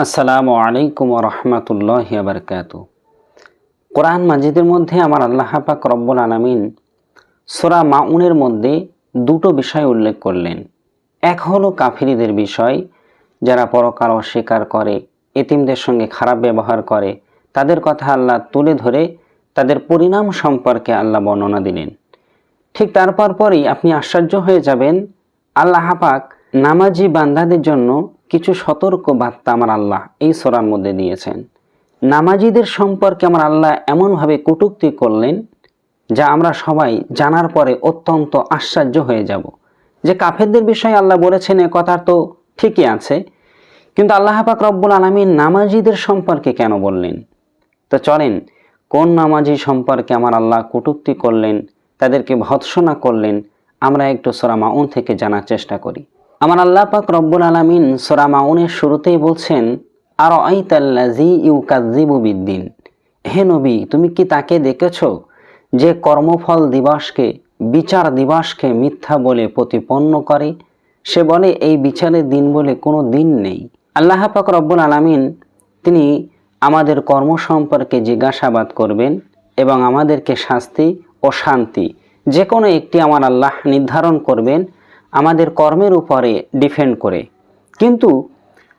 আসসালামু আলাইকুম ওয়া রাহমাতুল্লাহি ওয়া বারাকাতুহু। কোরআন মাজিদের মধ্যে আমার আল্লাহ পাক রব্বুল আলামিন সূরা মাউনের মধ্যে দুটো বিষয় উল্লেখ করলেন। এক হলো কাফিরদের বিষয়, যারা পরকাল অস্বীকার করে, এতিমদের সঙ্গে খারাপ ব্যবহার করে, তাদের কথা আল্লাহ তুলে ধরে তাদের পরিণাম সম্পর্কে আল্লাহ বর্ণনা দিলেন। ঠিক তারপর পরেই আপনি আশ্চর্য হয়ে যাবেন, আল্লাহ পাক নামাজি বান্দাদের জন্য কিছু সতর্ক বার্তা আমার আল্লাহ এই সূরার মধ্যে দিয়েছেন। নামাজিদের সম্পর্কে আমার আল্লাহ এমনভাবে কটূক্তি করলেন যা আমরা সবাই জানার পরে অত্যন্ত আশ্চর্য হয়ে যাব। যে কাফেরদের বিষয়ে আল্লাহ বলেছেন এ কথা তো ঠিকই আছে, কিন্তু আল্লাহ পাক রব্বুল আলামিন নামাজিদের সম্পর্কে কেন বললেন? তো চলেন কোন নামাজি সম্পর্কে আমার আল্লাহ কটূক্তি করলেন, তাদেরকে ভৎসনা করলেন, আমরা একটু সূরা মাউন থেকে জানার চেষ্টা করি। আমার আল্লাহ পাক রব্বুল আলামিন সূরা মাউনের শুরুতেই বলছেন, আরাআইতাল্লাযী ইউকাযযিবু বিদ্দিন। হে নবী, তুমি কি তাকে দেখেছো যে কর্মফল দিবসকে, বিচার দিবসকে মিথ্যা বলে প্রতিপন্ন করে? সে বলে এই বিচারের দিন বলে কোনো দিন নেই। আল্লাহ পাক রব্বুল আলামিন তিনি আমাদের কর্ম সম্পর্কে জিজ্ঞাসাবাদ করবেন এবং আমাদেরকে শাস্তি ও শান্তি যে কোনো একটি আমার আল্লাহ নির্ধারণ করবেন আমাদের কর্মের উপরে ডিপেন্ড করে। কিন্তু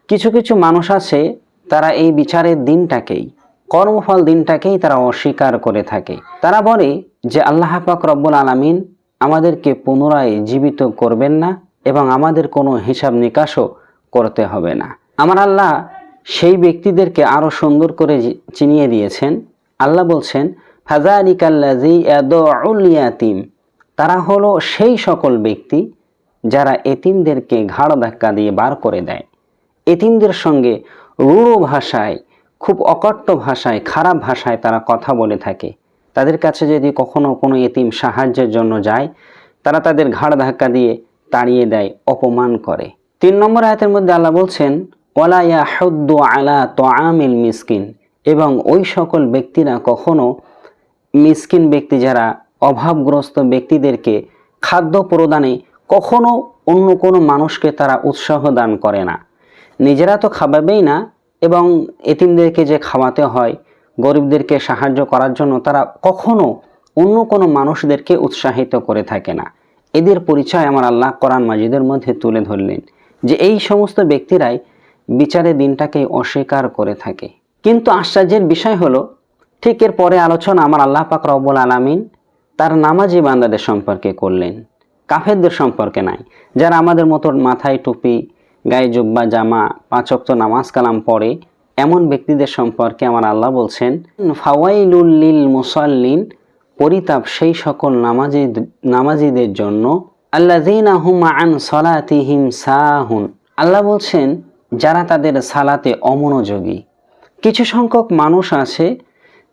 কিছু কিছু মানুষ আছে, তারা এই বিচারের দিনটাকেই, কর্মফল দিনটাকেই তারা অস্বীকার করে থাকে। তারা বলে যে আল্লাহ পাক রব্বুল আলামিন আমাদেরকে পুনরায় জীবিত করবেন না এবং আমাদের কোনো হিসাব নিকাশও করতে হবে না। আমার আল্লাহ সেই ব্যক্তিদেরকে আরো সুন্দর করে চিনিয়ে দিয়েছেন। আল্লাহ বলছেন, ফাযালিকাল্লাযী ইয়াদউল ইয়াতীম। তারা হলো সেই সকল ব্যক্তি যারা এতিমদেরকে ঘাড় ধাক্কা দিয়ে বার করে দেয়, এতিমদের সঙ্গে রূঢ় ভাষায়, খুব অকট্ট ভাষায়, খারাপ ভাষায় তারা কথা বলে থাকে। তাদের কাছে যদি কখনো কোনো এতিম সাহায্যের জন্য যায়, তারা তাদের ঘাড় ধাক্কা দিয়ে তাড়িয়ে দেয়, অপমান করে। ৩ নম্বর আয়াতের মধ্যে আল্লাহ বলছেন, ওয়ালা ইয়াহুদ্দু আলা তুআমিল মিসকিন। এবং ওই সকল ব্যক্তিরা কখনো মিসকিন ব্যক্তি, যারা অভাবগ্রস্ত ব্যক্তিদেরকে খাদ্য প্রদানে কখনো অন্য কোনো মানুষকে তারা উৎসাহ দান করে না। নিজেরা তো খাওয়াবেই না, এবং এতিমদেরকে যে খাওয়াতে হয়, গরিবদেরকে সাহায্য করার জন্য তারা কখনো অন্য কোনো মানুষদেরকে উৎসাহিত করে থাকে না। এদের পরিচয় আমার আল্লাহ কোরআন মাজিদের মধ্যে তুলে ধরলেন যে এই সমস্ত ব্যক্তিরাই বিচারের দিনটাকে অস্বীকার করে থাকে। কিন্তু আশ্চর্যের বিষয় হলো, ঠিক এর পরে আলোচনা আমার আল্লাহ পাক রব্বুল আলামিন তার নামাজি বান্দাদের সম্পর্কে করলেন, কাফেরদের সম্পর্কে নাই। যারা আমাদের মতো মাথায় টুপি, গায়ে জুব্বা জামা, 5 ওয়াক্ত নামাজ কালাম পড়ে, এমন ব্যক্তিদের সম্পর্কে আমার আল্লাহ বলছেন, ফাওয়াইলুল লিল মুসাল্লিন। পরিতাপ সেই সকল নামাজিদের জন্য, আল্লাযীনা হুম আন সালাতিহিম সাহুন। আল্লাহ বলছেন যারা তাদের সালাতে অমনোযোগী। কিছু সংখ্যক মানুষ আছে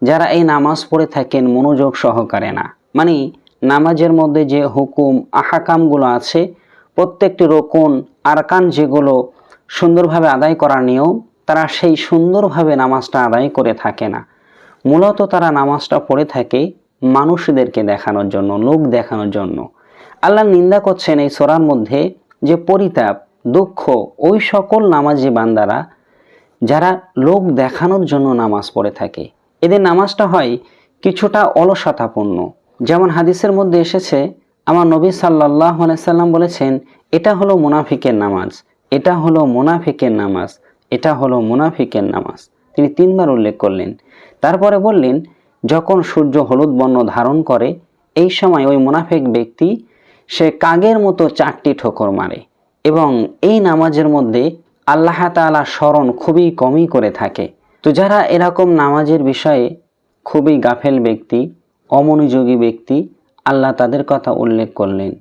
যারা এই নামাজ পড়ে থাকেন মনোযোগ সহকারে না, মানে নামাজের মধ্যে যে হুকুম আহকামগুলো আছে, প্রত্যেকটি রুকুন আরকান যেগুলো সুন্দরভাবে আদায় করার নিয়ম, তারা সেই সুন্দরভাবে নামাজটা আদায় করে থাকে না। মূলত তারা নামাজটা পড়ে থাকে মানুষদেরকে দেখানোর জন্য, লোক দেখানোর জন্য। আল্লাহ নিন্দা করছেন এই সূরার মধ্যে যে পরিতাপ, দুঃখ ওই সকল নামাজি বান্দারা যারা লোক দেখানোর জন্য নামাজ পড়ে থাকে। এদের নামাজটা হয় কিছুটা অলসতাপূর্ণ। যেমন হাদিসের মধ্যে এসেছে, আমার নবী সাল্লাল্লাহু আলাইহি সাল্লাম বলেছেন, এটা হলো মুনাফিকের নামাজ, এটা হলো মুনাফিকের নামাজ, এটা হলো মুনাফিকের নামাজ। তিনি 3 বার উল্লেখ করলেন। তারপরে বললেন, যখন সূর্য হলুদ বর্ণ ধারণ করে, এই সময় ওই মুনাফিক ব্যক্তি সে কাগের মতো 4টি ঠোকর মারে, এবং এই নামাজের মধ্যে আল্লাহ তাআলা স্মরণ খুবই কমই করে থাকে। তো যারা এরকম নামাজের বিষয়ে খুবই গাফেল ব্যক্তি, অমনোযোগী ব্যক্তি, আল্লাহ তাদের কথা উল্লেখ করলেন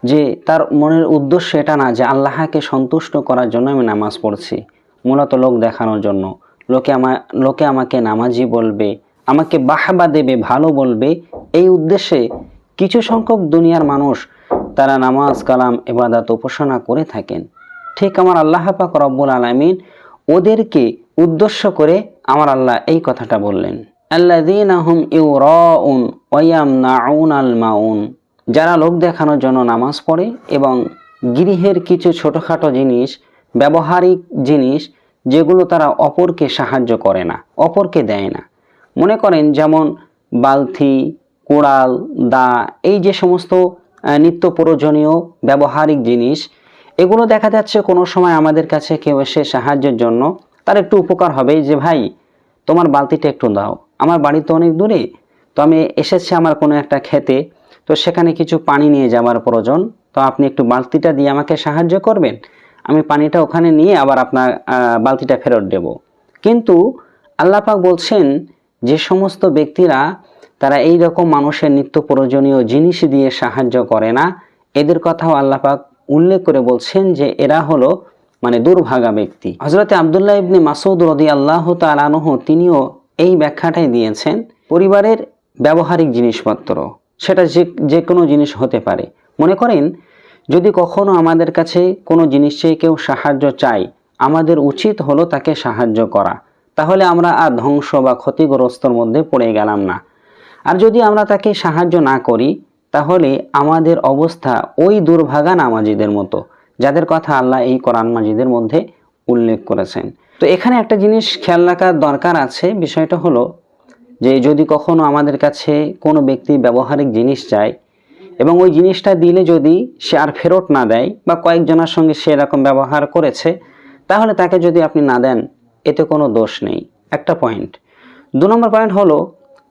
যে তার মনের উদ্দেশ্য এটা না যে আল্লাহকে সন্তুষ্ট করার জন্য আমি নামাজ পড়ছি, মূলত লোক দেখানোর জন্য, লোকে আমাকে নামাজি বলবে, আমাকে বাহবা দেবে, ভালো বলবে, এই উদ্দেশ্যে কিছু সংখ্যক দুনিয়ার মানুষ তারা নামাজ কালাম ইবাদত উপাসনা করে থাকেন। ঠিক আমার আল্লাহ পাক রব্বুল আলামিন ওদেরকে উদ্দেশ্য করে আমার আল্লাহ এই কথাটা বললেন, আল্লাযীনা হুম ইউরাউন ওয়া ইয়ামনাউনাল মাউন। যারা লোক দেখানোর জন্য নামাজ পড়ে এবং গৃহের কিছু ছোটখাটো জিনিস, ব্যবহারিক জিনিস যেগুলো তারা অপরকে সাহায্য করে না, অপরকে দেয় না। মনে করেন যেমন বালতি, কোড়াল, দা, এই যে সমস্ত নিত্য প্রয়োজনীয় ব্যবহারিক জিনিস, এগুলো দেখা যাচ্ছে কোনো সময় আমাদের কাছে কেউ এসে সাহায্যের জন্য, তার একটু উপকার হবে যে ভাই তোমার বালতিটা একটু দাও, আমার বাড়ি তো অনেক দূরে, তো আমি এসেছি আমার কোনো একটা খেতে, তো সেখানে কিছু পানি নিয়ে যাওয়ার প্রয়োজন, তো আপনি একটু বালতিটা দিয়ে আমাকে সাহায্য করবেন, আমি পানিটা ওখানে নিয়ে আবার আপনার বালতিটা ফেরত দেব। কিন্তু আল্লাহ পাক বলছেন যে সমস্ত ব্যক্তিরা তারা এই রকম মানুষের নিত্য প্রয়োজনীয় জিনিস দিয়ে সাহায্য করে না, এদের কথাও আল্লাহ পাক উল্লেখ করে বলছেন যে এরা হলো মানে দুর্ভাগা ব্যক্তি। হযরতে আব্দুল্লাহ ইবনে মাসউদ রাদিয়াল্লাহু তাআলা আনহু তিনিও এই ব্যাখ্যাটাই দিয়েছেন। পরিবারের ব্যবহারিক জিনিসপত্র, সেটা যে কোনো জিনিস হতে পারে। মনে করেন যদি কখনো আমাদের কাছে কোনো জিনিস চেয়ে কেউ সাহায্য চায়, আমাদের উচিত হলো তাকে সাহায্য করা, তাহলে আমরা আর ধ্বংস বা ক্ষতিগ্রস্তর মধ্যে পড়ে গেলাম না। আর যদি আমরা তাকে সাহায্য না করি, তাহলে আমাদের অবস্থা ওই দুর্ভাগা নামাজীদের মতো, যাদের কথা আল্লাহ এই কোরআন মাজিদের মধ্যে উল্লেখ করেছেন। তো এখানে একটা জিনিস খেয়াল রাখার দরকার আছে, বিষয়টা হলো যে যদি কখনো আমাদের কাছে কোনো ব্যক্তি ব্যবহারিক জিনিস চায় এবং ওই জিনিসটা দিলে যদি সে আর ফেরত না দেয় বা কয়েকজনের সঙ্গে সে এরকম ব্যবহার করেছে, তাহলে তাকে যদি আপনি না দেন এতে কোনো দোষ নেই, একটা পয়েন্ট। 2 নম্বর পয়েন্ট হলো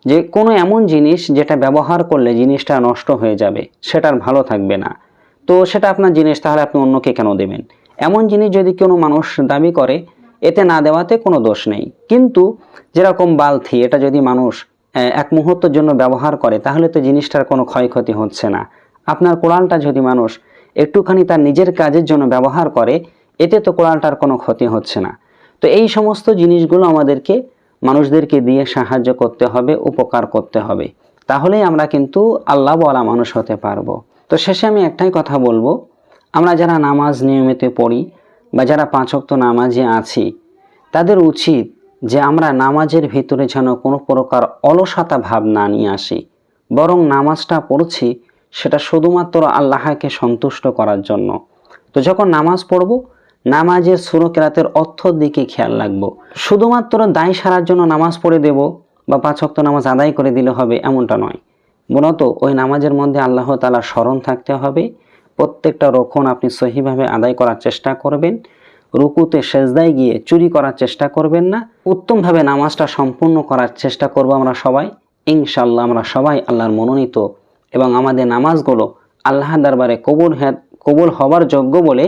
যে কোনো এমন জিনিস যেটা ব্যবহার করলে জিনিসটা নষ্ট হয়ে যাবে, সেটার ভালো থাকবে না, তো সেটা আপনার জিনিস, তাহলে আপনি অন্যকে কেন দেবেন? এমন জিনিস যদি কোনো মানুষ দাবি করে, এতে না দেওয়াতে কোনো দোষ নেই। কিন্তু যেরকম বালতি, এটা যদি মানুষ এক মুহূর্তের জন্য ব্যবহার করে, তাহলে তো জিনিসটার কোনো ক্ষয়ক্ষতি হচ্ছে না। আপনার কোরআনটা যদি মানুষ একটুখানি তার নিজের কাজের জন্য ব্যবহার করে, এতে তো কোরআনটার কোনো ক্ষতি হচ্ছে না। তো এই সমস্ত জিনিসগুলো আমাদেরকে মানুষদেরকে দিয়ে সাহায্য করতে হবে, উপকার করতে হবে, তাহলেই আমরা কিন্তু আল্লাহ ওয়ালা মানুষ হতে পারবো। তো শেষে আমি একটাই কথা বলবো, আমরা যারা নামাজ নিয়মিত পড়ি বা যারা 5 ওয়াক্ত নামাজে আছি, তাদের উচিত যে আমরা নামাজের ভিতরে যেন কোনো প্রকার অলসতা ভাব না নিয়ে আসি, বরং নামাজটা পড়ছি সেটা শুধুমাত্র আল্লাহকে সন্তুষ্ট করার জন্য। তো যখন নামাজ পড়ব, নামাজের সূরা কেরাতের অর্থর দিকে খেয়াল রাখবো। শুধুমাত্র দায় সারার জন্য নামাজ পড়ে দেব বা 5 ওয়াক্ত নামাজ আদায় করে দিলে হবে, এমনটা নয়। মূলত ওই নামাজের মধ্যে আল্লাহ তাআলার স্মরণ থাকতে হবে। প্রত্যেকটা রকম আপনি সহিভাবে আদায় করার চেষ্টা করবেন। রুকুতে সেজদায় গিয়ে চুরি করার চেষ্টা করবেন না। উত্তমভাবে নামাজটা সম্পূর্ণ করার চেষ্টা করব আমরা সবাই। ইনশাআল্লাহ আমরা সবাই আল্লাহর মনোনীত এবং আমাদের নামাজগুলো আল্লাহর দরবারে কবুল হবার যোগ্য বলে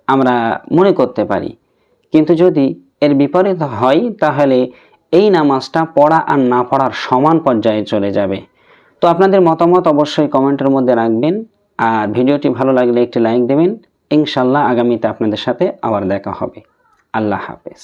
আমরা মনে করতে পারি। কিন্তু যদি এর বিপরীত হয়, তাহলে এই নামাজটা পড়া আর না পড়ার সমান পর্যায়ে চলে যাবে। তো আপনাদের মতামত অবশ্যই কমেন্টের মধ্যে রাখবেন, আর ভিডিওটি ভালো লাগলে একটি লাইক দেবেন। ইনশাআল্লাহ আগামীতে আপনাদের সাথে আবার দেখা হবে। আল্লাহ হাফেজ।